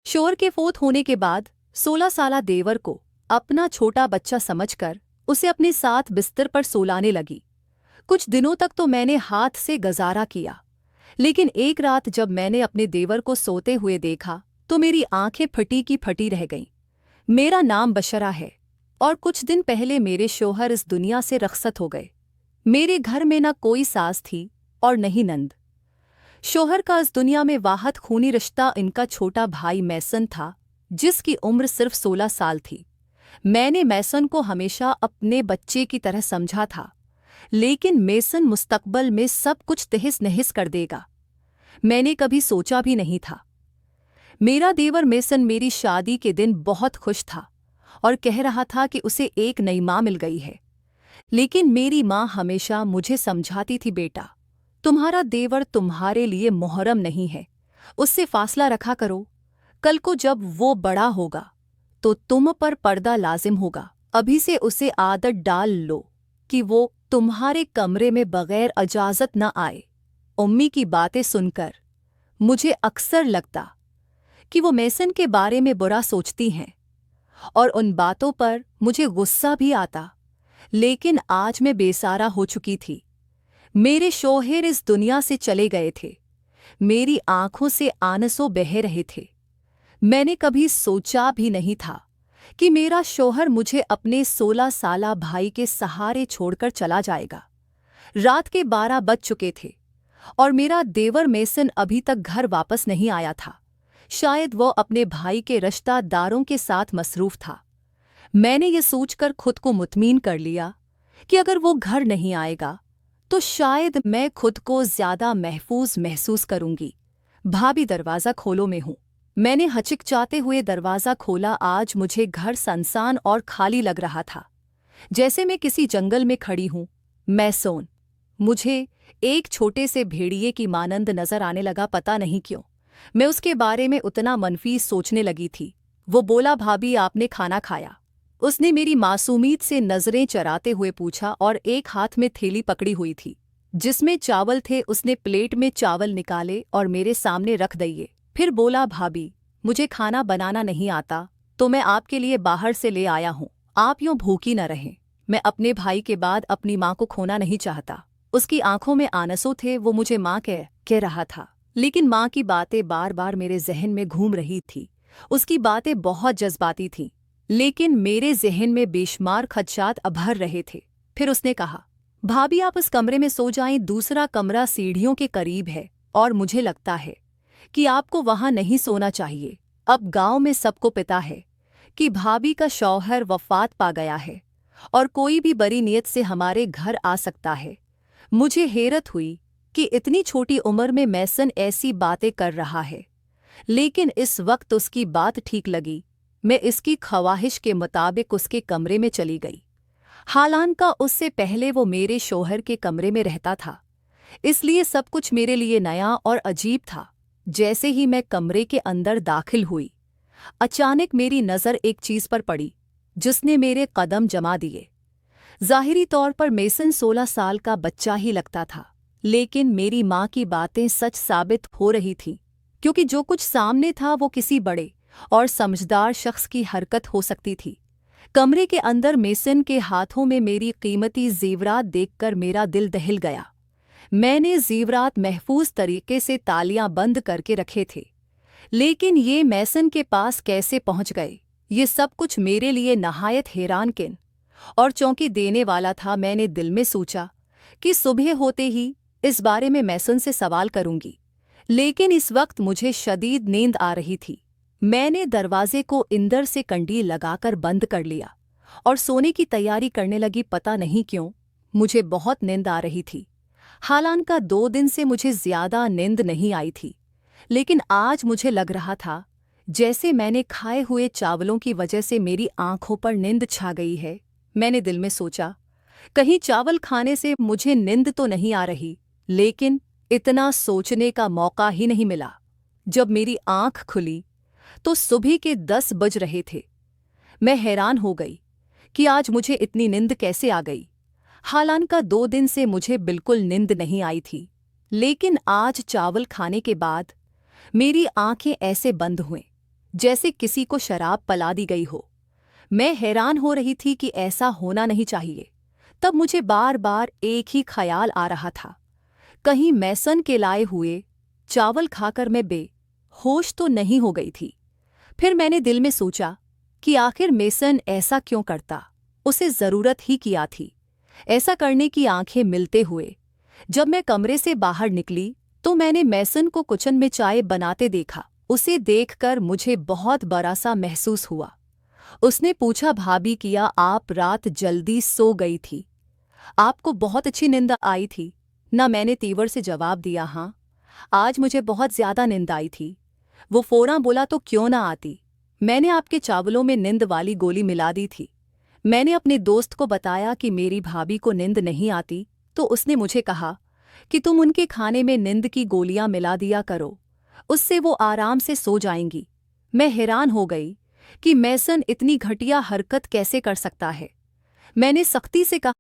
शोहर के फोत होने के बाद 16 साला देवर को अपना छोटा बच्चा समझकर उसे अपने साथ बिस्तर पर सोलाने लगी। कुछ दिनों तक तो मैंने हाथ से गुजारा किया, लेकिन एक रात जब मैंने अपने देवर को सोते हुए देखा तो मेरी आंखें फटी की फटी रह गईं। मेरा नाम बशरा है और कुछ दिन पहले मेरे शोहर इस दुनिया से रखसत हो गए। मेरे घर में न कोई सास थी और न ही नंद। शोहर का इस दुनिया में वाहद खूनी रिश्ता इनका छोटा भाई मैसन था, जिसकी उम्र सिर्फ 16 साल थी। मैंने मैसन को हमेशा अपने बच्चे की तरह समझा था, लेकिन मैसन मुस्तकबल में सब कुछ तहस नहस कर देगा, मैंने कभी सोचा भी नहीं था। मेरा देवर मैसन मेरी शादी के दिन बहुत खुश था और कह रहा था कि उसे एक नई माँ मिल गई है। लेकिन मेरी माँ हमेशा मुझे समझाती थी, बेटा तुम्हारा देवर तुम्हारे लिए मुहर्रम नहीं है, उससे फासला रखा करो। कल को जब वो बड़ा होगा तो तुम पर पर्दा लाजिम होगा। अभी से उसे आदत डाल लो कि वो तुम्हारे कमरे में बगैर इजाज़त न आए। उम्मी की बातें सुनकर मुझे अक्सर लगता कि वो मैसन के बारे में बुरा सोचती हैं और उन बातों पर मुझे गुस्सा भी आता। लेकिन आज मैं बेसारा हो चुकी थी। मेरे शौहर इस दुनिया से चले गए थे, मेरी आंखों से आंसू बह रहे थे। मैंने कभी सोचा भी नहीं था कि मेरा शौहर मुझे अपने 16 साला भाई के सहारे छोड़कर चला जाएगा। रात के 12 बज चुके थे और मेरा देवर मैसन अभी तक घर वापस नहीं आया था। शायद वो अपने भाई के रिश्तेदारों के साथ मसरूफ था। मैंने ये सोचकर खुद को मुतमीन कर लिया कि अगर वो घर नहीं आएगा तो शायद मैं खुद को ज्यादा महफूज महसूस करूंगी। भाभी दरवाज़ा खोलो, मैं हूं। मैंने हचिकचाते हुए दरवाज़ा खोला। आज मुझे घर सनसान और खाली लग रहा था, जैसे मैं किसी जंगल में खड़ी हूं। मैसन मुझे एक छोटे से भेड़िए की मानंद नजर आने लगा। पता नहीं क्यों मैं उसके बारे में उतना मनफी सोचने लगी थी। वो बोला, भाभी आपने खाना खाया? उसने मेरी मासूमियत से नजरें चराते हुए पूछा और एक हाथ में थैली पकड़ी हुई थी जिसमें चावल थे। उसने प्लेट में चावल निकाले और मेरे सामने रख दिए। फिर बोला, भाभी मुझे खाना बनाना नहीं आता तो मैं आपके लिए बाहर से ले आया हूँ, आप यूं भूखी न रहें। मैं अपने भाई के बाद अपनी माँ को खोना नहीं चाहता। उसकी आंखों में आंसू थे। वो मुझे माँ कह रहा था, लेकिन माँ की बातें बार बार मेरे जहन में घूम रही थी। उसकी बातें बहुत जज्बाती थीं, लेकिन मेरे जहन में बेशुमार खदशात अभर रहे थे। फिर उसने कहा, भाभी आप इस कमरे में सो जाएं, दूसरा कमरा सीढ़ियों के करीब है और मुझे लगता है कि आपको वहां नहीं सोना चाहिए। अब गांव में सबको पता है कि भाभी का शौहर वफात पा गया है और कोई भी बड़ी नीयत से हमारे घर आ सकता है। मुझे हैरत हुई कि इतनी छोटी उम्र में मैसन ऐसी बातें कर रहा है, लेकिन इस वक्त उसकी बात ठीक लगी। मैं इसकी ख्वाहिश के मुताबिक उसके कमरे में चली गई। हालांकि उससे पहले वो मेरे शौहर के कमरे में रहता था, इसलिए सब कुछ मेरे लिए नया और अजीब था। जैसे ही मैं कमरे के अंदर दाखिल हुई, अचानक मेरी नज़र एक चीज़ पर पड़ी जिसने मेरे कदम जमा दिए। ज़ाहिरी तौर पर मैसन 16 साल का बच्चा ही लगता था, लेकिन मेरी माँ की बातें सच साबित हो रही थीं, क्योंकि जो कुछ सामने था वो किसी बड़े और समझदार शख्स की हरकत हो सकती थी। कमरे के अंदर मैसन के हाथों में मेरी कीमती जेवरात देखकर मेरा दिल दहल गया। मैंने जेवरात महफूज तरीके से तालियां बंद करके रखे थे, लेकिन ये मैसन के पास कैसे पहुंच गए, ये सब कुछ मेरे लिए नहायत हैरानकुन और चौंकी देने वाला था। मैंने दिल में सोचा कि सुबह होते ही इस बारे में मैसन से सवाल करूंगी, लेकिन इस वक्त मुझे शदीद नींद आ रही थी। मैंने दरवाजे को अंदर से कंडील लगाकर बंद कर लिया और सोने की तैयारी करने लगी। पता नहीं क्यों मुझे बहुत नींद आ रही थी। हालांकि 2 दिन से मुझे ज्यादा नींद नहीं आई थी, लेकिन आज मुझे लग रहा था जैसे मैंने खाए हुए चावलों की वजह से मेरी आंखों पर नींद छा गई है। मैंने दिल में सोचा, कहीं चावल खाने से मुझे नींद तो नहीं आ रही, लेकिन इतना सोचने का मौका ही नहीं मिला। जब मेरी आंख खुली तो सुबह के 10 बज रहे थे। मैं हैरान हो गई कि आज मुझे इतनी नींद कैसे आ गई। हालांकि 2 दिन से मुझे बिल्कुल नींद नहीं आई थी, लेकिन आज चावल खाने के बाद मेरी आंखें ऐसे बंद हुईं जैसे किसी को शराब पिला दी गई हो। मैं हैरान हो रही थी कि ऐसा होना नहीं चाहिए। तब मुझे बार बार एक ही ख्याल आ रहा था, कहीं मैसन के लाए हुए चावल खाकर मैं बेहोश तो नहीं हो गई थी। फिर मैंने दिल में सोचा कि आखिर मेसन ऐसा क्यों करता, उसे जरूरत ही क्या थी ऐसा करने की। आंखें मिलते हुए जब मैं कमरे से बाहर निकली तो मैंने मैसन को किचन में चाय बनाते देखा। उसे देखकर मुझे बहुत बड़ा सा महसूस हुआ। उसने पूछा, भाभी क्या आप रात जल्दी सो गई थी? आपको बहुत अच्छी नींद आई थी ना? मैंने तीवर से जवाब दिया, हाँ, आज मुझे बहुत ज्यादा नींद आई थी। वो फौरन बोला, तो क्यों ना आती, मैंने आपके चावलों में नींद वाली गोली मिला दी थी। मैंने अपने दोस्त को बताया कि मेरी भाभी को नींद नहीं आती, तो उसने मुझे कहा कि तुम उनके खाने में नींद की गोलियां मिला दिया करो, उससे वो आराम से सो जाएंगी। मैं हैरान हो गई कि मैसन इतनी घटिया हरकत कैसे कर सकता है। मैंने सख्ती से कहा,